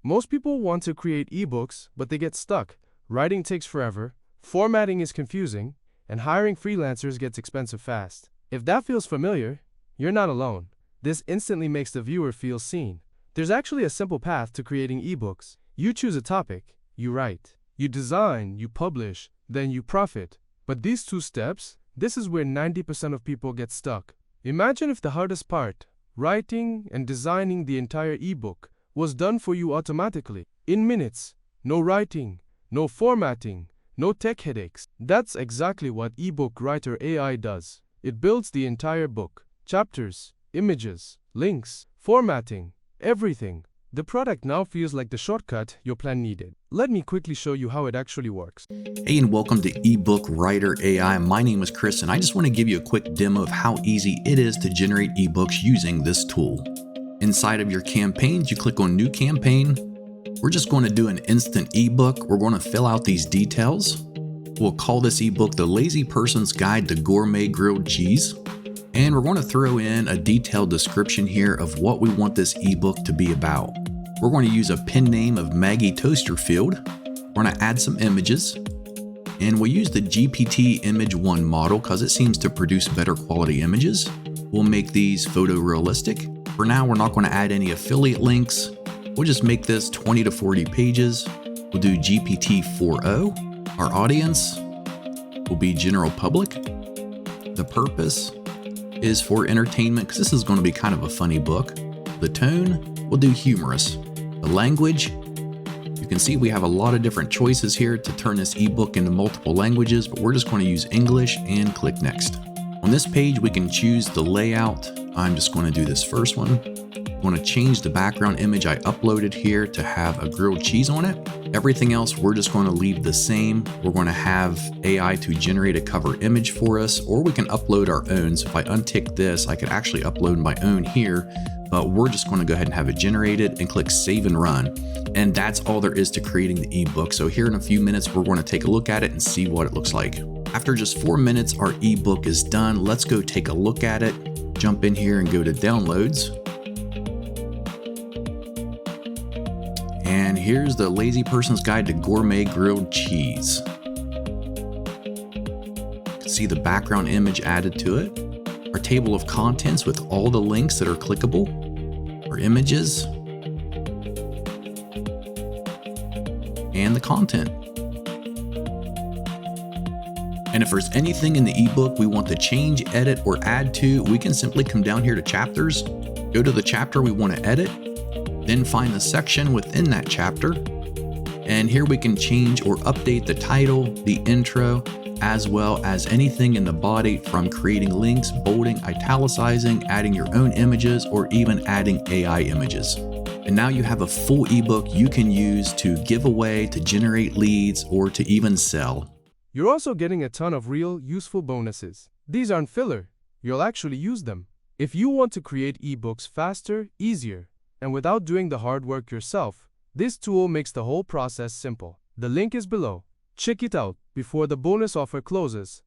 Most people want to create ebooks, but they get stuck. Writing takes forever, formatting is confusing, and hiring freelancers gets expensive fast. If that feels familiar, you're not alone. This instantly makes the viewer feel seen. There's actually a simple path to creating ebooks. You choose a topic, you write. You design, you publish, then you profit. But these two steps, this is where 90% of people get stuck. Imagine if the hardest part, writing and designing the entire ebook, was done for you automatically, in minutes. No writing, no formatting, no tech headaches. That's exactly what eBook Writer AI does. It builds the entire book. Chapters, images, links, formatting, everything. The product now feels like the shortcut your plan needed. Let me quickly show you how it actually works. Hey, and welcome to eBook Writer AI. My name is Chris, and I just want to give you a quick demo of how easy it is to generate ebooks using this tool. Inside of your campaigns, you click on New Campaign. We're just going to do an instant ebook. We're going to fill out these details. We'll call this ebook The Lazy Person's Guide to Gourmet Grilled Cheese. And we're going to throw in a detailed description here of what we want this ebook to be about. We're going to use a pen name of Maggie Toasterfield. We're going to add some images. And we'll use the GPT Image 1 model because it seems to produce better quality images. We'll make these photorealistic. For now, we're not going to add any affiliate links. We'll just make this 20 to 40 pages. We'll do GPT 4.0. Our audience will be general public. The purpose is for entertainment because this is going to be kind of a funny book. The tone, we'll do humorous. The language, you can see we have a lot of different choices here to turn this ebook into multiple languages, but we're just going to use English and click next. On this page, we can choose the layout. I'm just going to do this first one. I'm going to change the background image I uploaded here to have a grilled cheese on it. Everything else, we're just going to leave the same. We're going to have AI to generate a cover image for us, or we can upload our own. So if I untick this, I could actually upload my own here, but we're just going to go ahead and have it generated and click Save and Run. And that's all there is to creating the ebook. So here in a few minutes, we're going to take a look at it and see what it looks like. After just 4 minutes, our ebook is done. Let's go take a look at it. Jump in here and go to Downloads. And here's The Lazy Person's Guide to Gourmet Grilled Cheese. You can see the background image added to it. Our table of contents with all the links that are clickable. Our images. And the content. And if there's anything in the ebook we want to change, edit, or add to, we can simply come down here to chapters, go to the chapter we want to edit, then find the section within that chapter. And here we can change or update the title, the intro, as well as anything in the body from creating links, bolding, italicizing, adding your own images, or even adding AI images. And now you have a full ebook you can use to give away, to generate leads, or to even sell. You're also getting a ton of real, useful bonuses. These aren't filler. You'll actually use them. If you want to create ebooks faster, easier, and without doing the hard work yourself, this tool makes the whole process simple. The link is below. Check it out before the bonus offer closes.